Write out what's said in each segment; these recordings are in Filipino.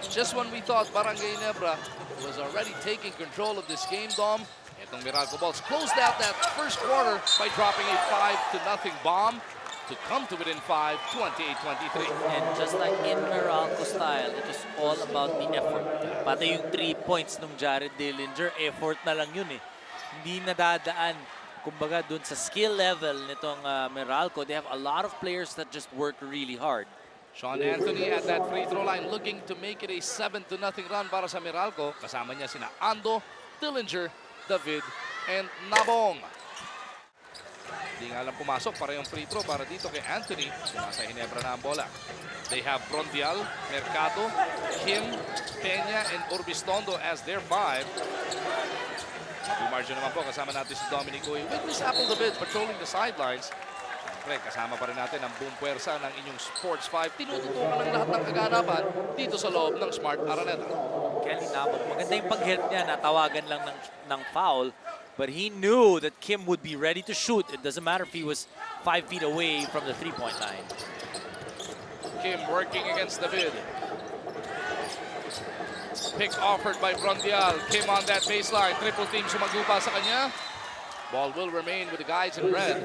Just when we thought Barangay Ginebra was already taking control of this game, Dom, itong Meralco Balls closed out that first quarter by dropping a 5-0 bomb to come to within 5, 28-23. And just like in Meralco style, it was all about the effort. Pati yung 3 points nung Jared Dillinger, effort na lang yun eh. Hindi nadadaan, kumbaga, dun sa skill level nitong Meralco. They have a lot of players that just work really hard. Sean Anthony at that free throw line looking to make it a 7-0 run para sa Meralco. Kasama niya sina Ando, Dillinger, David, and Nabong. Hindi nga lang pumasok para yung free throw para dito kay Anthony. Nasa Ginebra na ang bola. They have Brondial, Mercado, Kim, Peña, and Urbistondo as their 5. Dumarjo naman po, kasama natin si Dominic Uy. With Miss Apple David patrolling the sidelines. Siyempre, kasama pa rin natin ang buong puwersa ng inyong Sports 5. Tinututukan ng lahat ng kaganapan dito sa loob ng Smart Araneta. Kelly Nabong, maganda yung pag-help niya, natawagan lang ng foul. But he knew that Kim would be ready to shoot. It doesn't matter if he was 5 feet away from the three-point line. Kim working against David. Pick offered by Brondial. Kim on that baseline. Triple team sumagupa sa kanya. Ball will remain with the guys in red.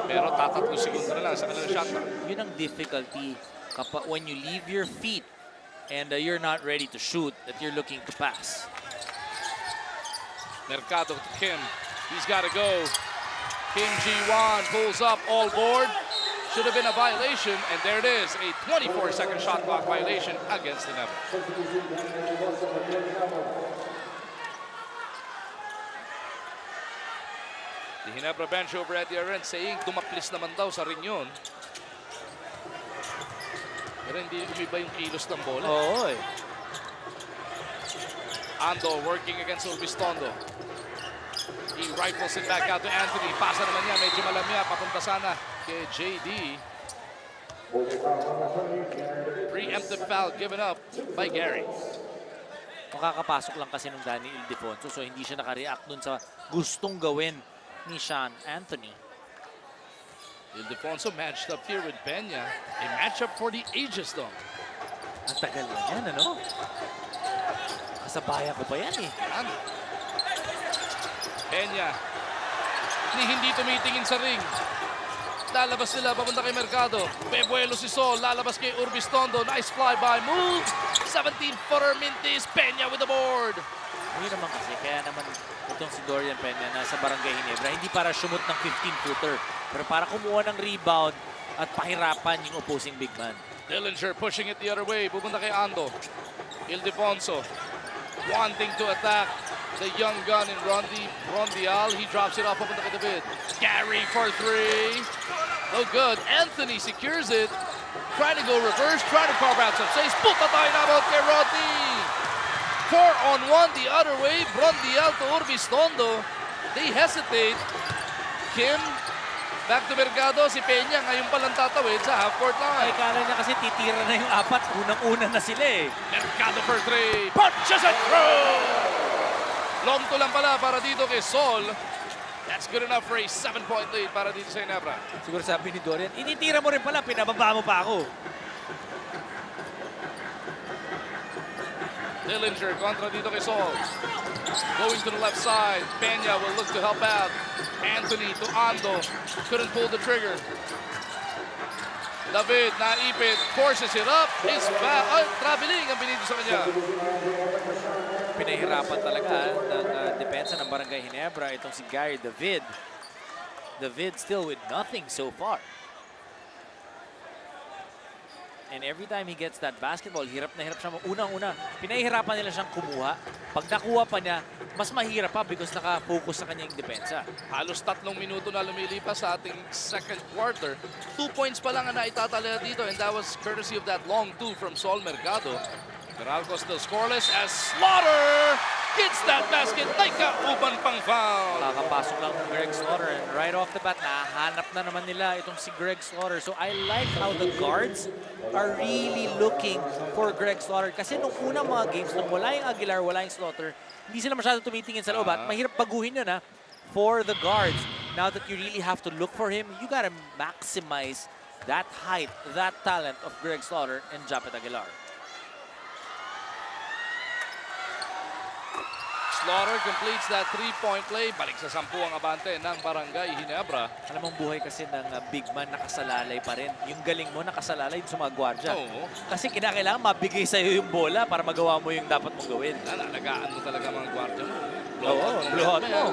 Pero 3 segundo na lang sa kanilang shot clock. Yun ang difficulty kapag when you leave your feet and you're not ready to shoot, that you're looking to pass. Mercado to Kim. He's got to go. Kim Ji-won pulls up all board. Should have been a violation, and there it is, a 24-second shot clock violation against the Ginebra. The Ginebra bench over at the Araneta saying dumaklis naman daw sa ring yun. Pero hindi umiba yung kilos ng bola. Oo eh. Ando working against Urbistondo. He rifles it back out to Anthony. Pasa naman niya, medyo malamya. Papunta sana kay JD. Preemptive foul given up by Gary. Makakapasok lang kasi nung Danny Ildefonso, so hindi siya nakareact dun sa gustong gawin ni Sean Anthony. Ildefonso matched up here with Peña. A matchup for the ages though. Ang tagal na yan, ano? Kasabaya ko pa yan eh. Yan. Peña. Hindi tumitingin sa ring. Lalabas nila, papunta kay Mercado. Bebuelo si Sol, lalabas kay Urbistondo. Nice flyby move. 17-footer Mintis. Peña with the board. Hindi naman kasi, kaya naman itong si Dorian Peña nasa Barangay Ginebra, hindi para sumut ng 15-footer, pero para kumuha ng rebound at pahirapan yung opposing big man. Dillinger pushing it the other way. Pupunta kay Ando. Ildefonso wanting to attack the young gun in Brondial. He drops it off. Pupunta kay David. Gary for 3. No good. Anthony secures it. Trying to go reverse. Trying to carve out some space. Puta tayo na about kay Rodney. 4-on-1 the other way. Brondial to Urbistondo. They hesitate. Kim back to Mercado. Si Peña ngayon palang tatawid sa half-court Ay, line. kala niya kasi titira na yung 4. Unang-una na sila eh. Mercado for 3. Punches and throws! Long to lang pala para dito kay Sol. That's good enough for a 7-point lead para dito sa Ginebra. Siguro sabi ni Dorian, initira mo rin pala, pinababa mo pa ako. Dillinger kontra dito kay Sol. Going to the left side. Peña will look to help out. Anthony to Ando. Couldn't pull the trigger. David naipit. Forces it up. Is traveling ang binito sa kanya. Pinahirapan talaga ng depensa ng Barangay Ginebra itong si Gary David. David still with nothing so far. And every time he gets that basketball, hirap na hirap siya. Unang-una, pinahihirapan nila siyang kumuha. Pag nakuha pa niya, mas mahirap pa because nakafocus sa kanyang depensa. Halos 3 minuto na lumilipas sa ating second quarter. 2 points pa lang ang naitatala dito, and that was courtesy of that long 2 from Sol Mercado. Meralco still scoreless as Slaughter hits that basket. Naikauban pang foul. Kakapasok lang ng Greg Slaughter, and right off the bat, nahanap na naman nila itong si Greg Slaughter. So I like how the guards are really looking for Greg Slaughter. Kasi nung unang mga games, nung wala yung Aguilar, wala yung Slaughter, hindi sila masyado tumitingin sa loob. At mahirap baguhin yun for the guards. Now that you really have to look for him, you gotta maximize that height, that talent of Greg Slaughter and Japet Aguilar. Slaughter completes that three-point play. Balik sa 10 ang abante ng Barangay Ginebra. Alam mong buhay kasi ng big man nakasalalay pa rin. Yung galing mo nakasalalay sa mga gwardya. Oo. Kasi kinakailangan mabigay sa'yo yung bola para magawa mo yung dapat mong gawin. Alagaan mo talaga mga gwardiya mo. Oo, blowout mo.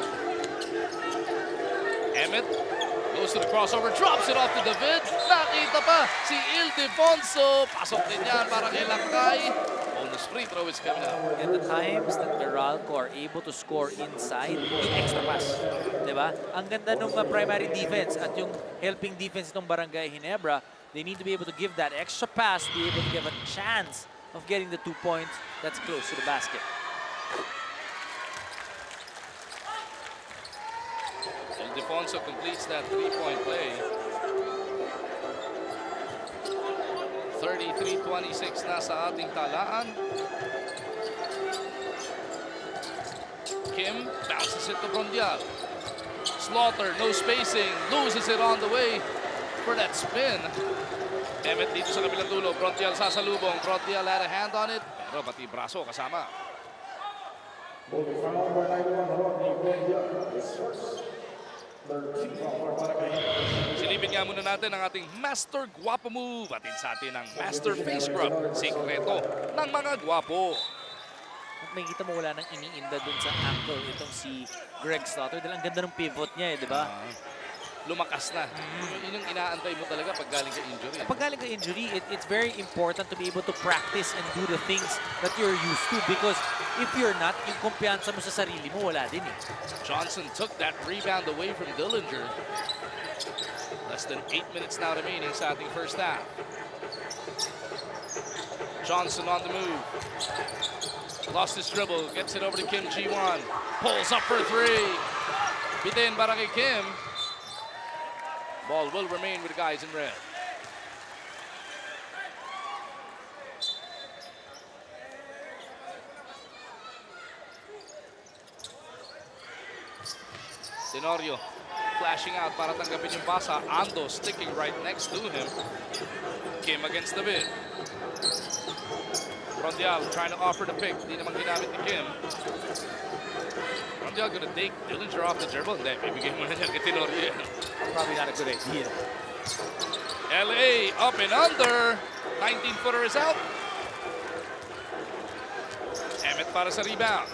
Emmett goes to the crossover, drops it off to David. Nakita pa si Ildefonso. Pasok din yan para kay Lakay. Bonus free throw is coming up. And the times that Meralco are able to score inside, yung extra pass. Diba? Ang ganda nung primary defense at yung helping defense ng Barangay Ginebra, they need to be able to give that extra pass, be able to give a chance of getting the 2 points that's close to the basket. Ildefonso completes that three-point play. 33-26 na sa ating talaan. Kim bounces it to Brondial. Slaughter, no spacing, loses it on the way for that spin. Emmett dito sa kabilang dulo. Brondial sasalubong. Brondial had a hand on it. Pero pati braso kasama. Silipin nga muna natin ang ating Master Guapo Move. Atin sa atin ang Master Face Scrub. Sikreto ng mga guwapo. At makikita mo wala nang iniinda dun sa ankle itong si Greg Slaughter. Dahil ang ganda ng pivot niya di ba? Lumakas na. Yun yung inaantay mo talaga pag galing ka injury. Pag galing ka injury, it's very important to be able to practice and do the things that you're used to. Because if you're not, yung kumpiyansa mo sa sarili mo, wala din eh. Johnson took that rebound away from Dillinger. Less than 8 minutes now remaining sa ating first half. Johnson on the move. Lost his dribble. Gets it over to Kim Ji-won. Pulls up for three. Bitin para kay Kim. Ball will remain with the guys in red. Tenorio flashing out para tanggapin yung basa. Ando sticking right next to him. Kim against the bid. Rondial trying to offer the pick. Di naman ginamit ni Kim. Rondial gonna take Dillinger off the dribble. Hindi, bibigay mo na niya kay Tenorio. Probably not a good idea. LA up and under. 19-footer is out. Emmett para sa rebound.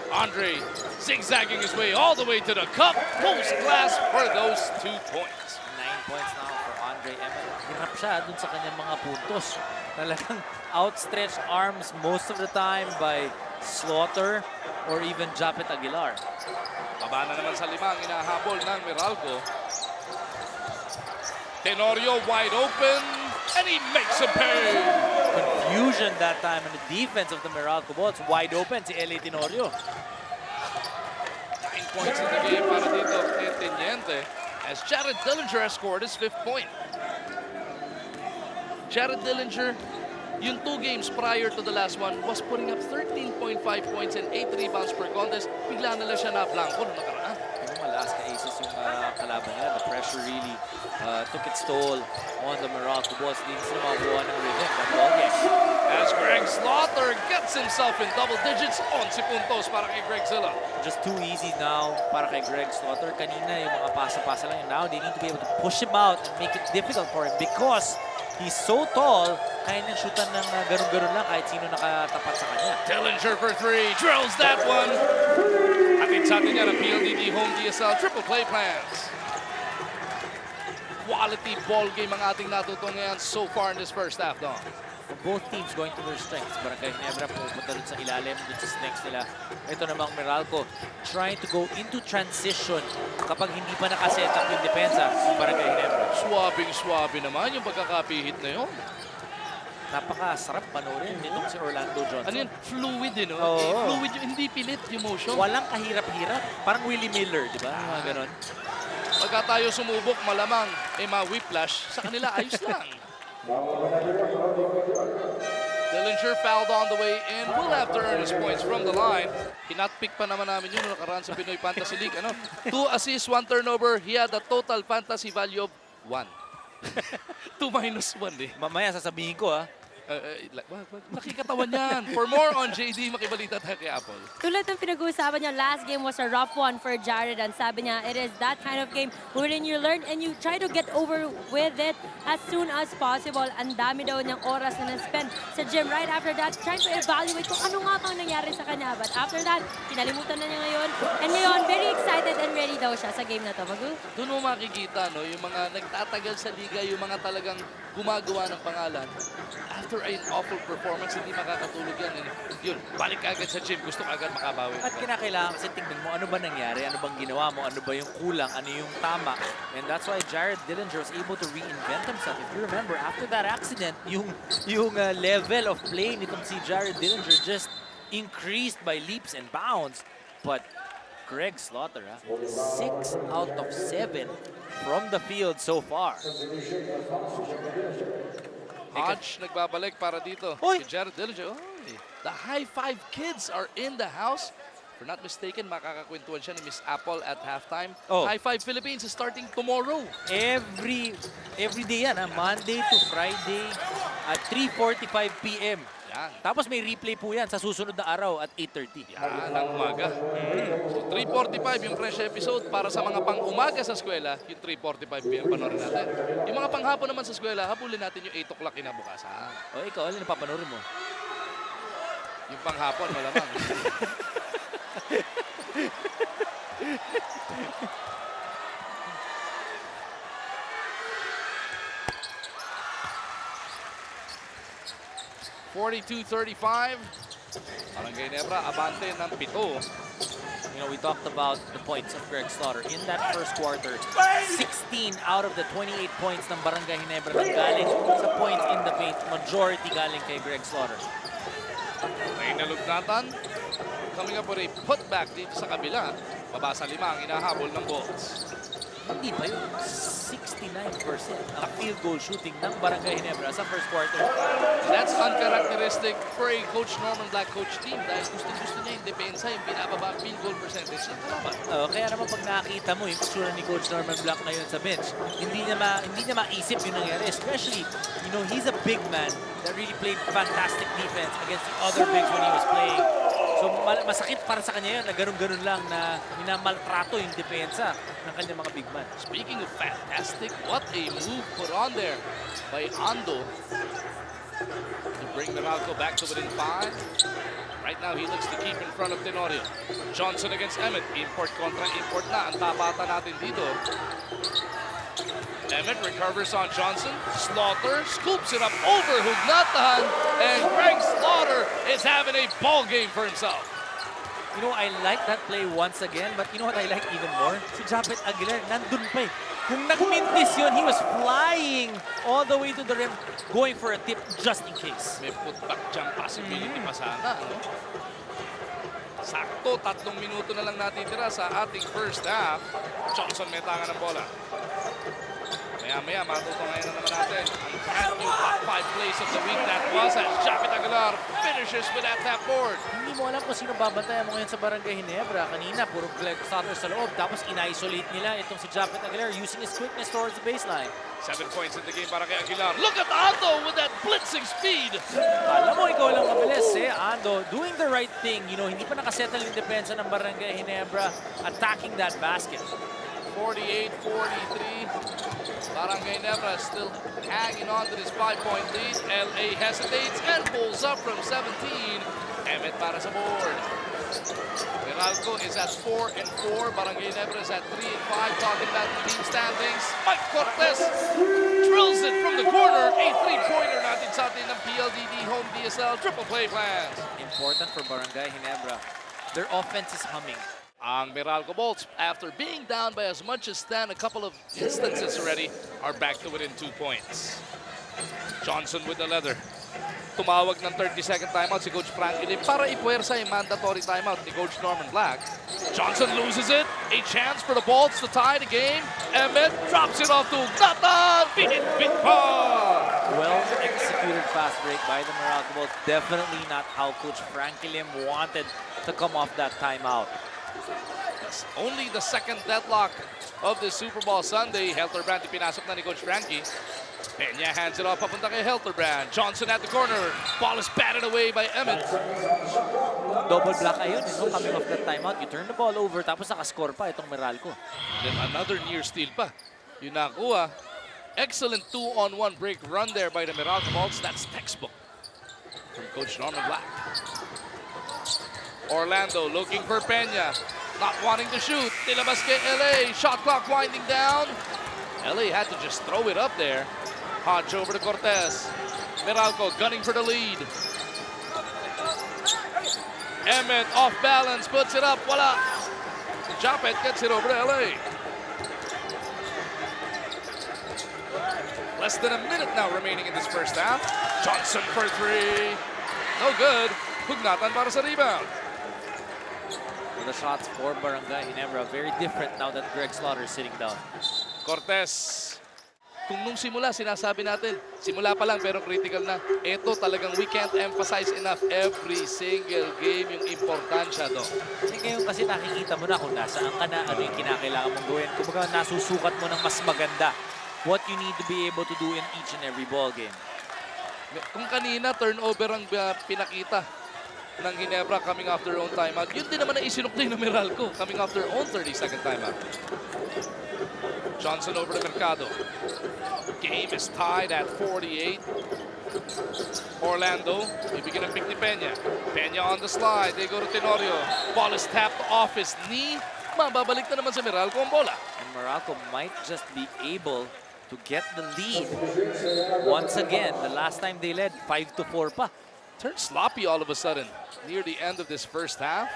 Andre zigzagging his way all the way to the cup. Post glass for those 2 points. 9 points now for Andre Emmett. Hirap siya dun sa kanyang mga puntos. Talagang outstretched arms most of the time by Slaughter or even Japet Aguilar. Baba na naman sa limang inahabol ng Meralco. Tenorio wide open and he makes a pay. Confusion that time in the defense of the Meralco ball. It's wide open si L.A. Tenorio. 9 points in the game para dito kay Teniente as Jared Dillinger has scored his 5th point. Jared Dillinger, yung 2 games prior to the last one, was putting up 13.5 points and 8 rebounds per contest. Bigla na lang siya na blanco nung nakaraan. Yung malakas ka aces yung kalaban nila. The pressure really took its toll on the Meralco Bulls. Hindi sila makabuha ng rhythm. That ball game. As Greg Slaughter gets himself in double digits, 11 puntos para kay Greg Zilla. Just too easy now para kay Greg Slaughter. Kanina yung mga pasa-pasa lang. Now they need to be able to push him out and make it difficult for him because he's so tall, kaya niyang shootan ng ganun-ganun lang kahit sino nakatapat sa kanya. Dillinger for 3, drills that one. Atin sa atin yan ang PLDT Home DSL Triple Play Plans. Quality ball game ang ating natutunan ngayon so far in this first half, no? Both teams going to their strengths. Barangay Ginebra pupunta dun sa ilalim, dun sa snakes nila. Ito namang Meralco trying to go into transition kapag hindi pa nakaset up yung depensa ng Barangay Ginebra. Swabing-swabe naman yung pagkakapihit na yun. Napakasarap panoorin nitong si Orlando Johnson. Ano yun? Fluid din, no? Oo. Fluid yun, hindi pilit yung motion. Walang kahirap-hirap. Parang Willie Miller, di ba? Mga ganon. Pagka tayo sumubok, malamang, ma-whiplash. Sa kanila, ayos lang. Dillinger fouled on the way in. Will have to earn his points from the line. Hinatpick pa naman namin yun nung nakaraan sa Pinoy Fantasy League. 2 assists, 1 turnover. He had a total fantasy value of 1. 2 minus 1 eh. Mamaya sasabihin ko Nakikatawan yan. For more on JD, makibalita tayo kay Apple. Tulad ng pinag-uusapan niya, last game was a rough one for Jared. And sabi niya, it is that kind of game wherein you learn and you try to get over with it as soon as possible. Ang dami daw niyang oras na na-spend sa gym right after that, trying to evaluate kung ano nga bang nangyari sa kanya. But after that, kinalimutan na niya ngayon. And ngayon, very excited and ready daw siya sa game na to. Doon mo makikita, no, yung mga nagtatagal sa liga, yung mga talagang gumagawa ng pangalan. After an awful performance, hindi makakatulog yan. And yun, balik agad sa gym. Gusto ka agad makabawi. At kinakailangan kasi tingnan mo ano ba nangyari, ano bang ginawa mo, ano ba yung kulang, ano yung tama. And that's why Jared Dillinger was able to reinvent himself. If you remember, after that accident, yung level of play nitong si Jared Dillinger just increased by leaps and bounds. But Greg Slaughter, 6 out of 7 from the field so far. Hodge nagbabalik para dito. Oy! Si Jared Dillinger. Oy! The High Five Kids are in the house. If we're not mistaken, makakakwentuhan siya ni Miss Apple at halftime. Oh. High Five Philippines is starting tomorrow. Every day yan, Monday to Friday at 3:45 p.m. Yan. Tapos may replay po yan sa susunod na araw at 8:30. Yan ang umaga. So 3:45 yung fresh episode para sa mga pang-umaga sa eskwela, yung 3:45 p.m. panoorin natin. Yung mga panghapon naman sa eskwela, habulin natin yung 8 o'clock kinabukasan. O ikaw, alin ang papanoorin mo? Yung panghapon, malamang. (42-35). Parang Ginebra, abante ng 7. You know, we talked about the points of Greg Slaughter. In that first quarter, 16 out of the 28 points ng Barangay Ginebra galing sa points in the paint. Majority galing kay Greg Slaughter. May nalugnatan. Coming up with a putback dito sa kabila. Baba sa 5 ang inahabol ng Bulls. Hindi ba yun? 69% ang field goal shooting ng Barangay Ginebra sa first quarter. That's uncharacteristic for a Coach Norman Black coach team dahil gusto niya yung depensa, yung pinababa field goal percentage ng kalaban. Kaya naman pag nakita mo yung itsura ni Coach Norman Black ngayon sa bench, hindi niya maisip yung nangyari. Especially, you know, he's a big man that really played fantastic defense against the other bigs when he was playing. So masakit para sa kanya yun na ganun-ganun lang na minamaltrato yung depensa ng kanyang mga big man. Speaking of fantastic, what a move put on there by Ando to bring Meralco back to within 5. Right now, he looks to keep in front of Tenorio. Johnson against Emmett. Import contra import na. Ang tapatan natin dito. Emmett recovers on Johnson. Slaughter scoops it up over Hugnatahan. And Greg Slaughter is having a ball game for himself. You know, I like that play once again, but you know what I like even more? Si Japet Aguilar, nandun pa eh. Kung nag-mintis yun, he was flying all the way to the rim, going for a tip just in case. May putback jump possibility pa sana. No? Sakto, 3 minuto na lang natitira sa ating first half. Johnson may tanga ng bola. Maya-maya, matutungayan na naman natin ang brand new top 5 plays of the week that was as Japet Aguilar finishes with that tap board. Hindi mo alam kung sino babantayan mo ngayon sa Barangay Ginebra. Kanina, puro Greg Slaughter sa loob. Tapos in-isolate nila itong si Japet Aguilar using his quickness towards the baseline. 7 points in the game para kay Aguilar. Look at Ando with that blitzing speed. Alam mo, ikaw lang mabilis eh. Ando, doing the right thing. You know, hindi pa nakasettle yung depensa ng Barangay Ginebra, attacking that basket. 48-43. Barangay Ginebra still hanging on to this 5-point lead. LA hesitates and pulls up from 17. Emmett para sa board. Meralco is at 4-4. Barangay Ginebra is at 3-5. Talking about the team standings. Mike Cortez drills it from the corner. A 3-pointer natin sa atin ng PLDT Home DSL triple play plans. Important for Barangay Ginebra. Their offense is humming. Ang Meralco Bolts, after being down by as much as 10 a couple of instances already, are back to within 2 points. Johnson with the leather. Tumawag ng 30-second timeout si Coach Frankie Lim para ipuwersa yung mandatory timeout ni Coach Norman Black. Johnson loses it. A chance for the Bolts to tie the game. Emmett drops it off to Ugnatan. Bit pa! Well-executed fast break by the Meralco Bolts. Definitely not how Coach Frankie Lim wanted to come off that timeout. That's only the second deadlock of the Super Bowl Sunday. Helterbrand pinasok na ni Coach Frankie. Peña hands it off papunta kay Helterbrand. Johnson at the corner. Ball is batted away by Emmett. Double block ayun, coming off that timeout. You turn the ball over, tapos nakascore pa itong Meralco. Then another near steal pa. Yun nakuha. Excellent 2-on-1 break run there by the Meralco Bolts. That's textbook from Coach Norman Black. Orlando looking for Peña. Not wanting to shoot. Nilabas kay LA. Shot clock winding down. LA had to just throw it up there. Hodge over to Cortez. Meralco gunning for the lead. Emmett off balance, puts it up. Wala. Japet gets it over to LA. Less than a minute now remaining in this first half. Johnson for three. No good. Hugnatan para sa rebound. The shots for Barangay Ginebra, very different now that Greg Slaughter is sitting down. Cortez. Kung nung simula, sinasabi natin, simula pa lang pero critical na. Ito talagang we can't emphasize enough every single game yung importansya doon. Ngayon kasi nakikita mo na kung nasaan ka na, ano yung kinakailangan mong gawin. Kumbaga nasusukat mo ng mas maganda what you need to be able to do in each and every ball game. Kung kanina, turnover ang pinakita ng Ginebra coming off their own timeout. Yun din naman na isinukli ng Meralco coming off their own 32nd timeout. Johnson over to Mercado. Game is tied at 48. Orlando, bibigyan ng pick ni Peña. Peña on the slide. They go to Tenorio. Ball is tapped off his knee. Mababalik na naman sa Meralco ang bola. And Meralco might just be able to get the lead. Once again, the last time they led, 5-4 pa. Turned sloppy all of a sudden near the end of this first half.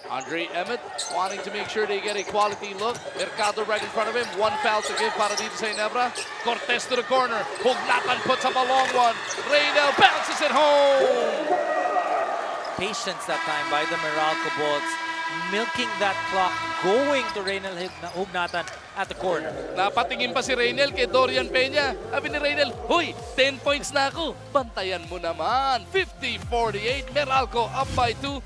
Andre Emmett wanting to make sure they get a quality look. Mercado right in front of him. One foul to give para dito sa Ginebra. Cortez to the corner. Hugnatan puts up a long one. Reynel bounces it home. Patience that time by the Meralco Bolts, milking that clock, going to Reynel Hugnatan at the corner. Napatingin pa si Reynel kay Dorian Peña. Sabi ni Reynel, "Hoy, 10 points na ako. Bantayan mo naman." 50-48. Meralco up by 2.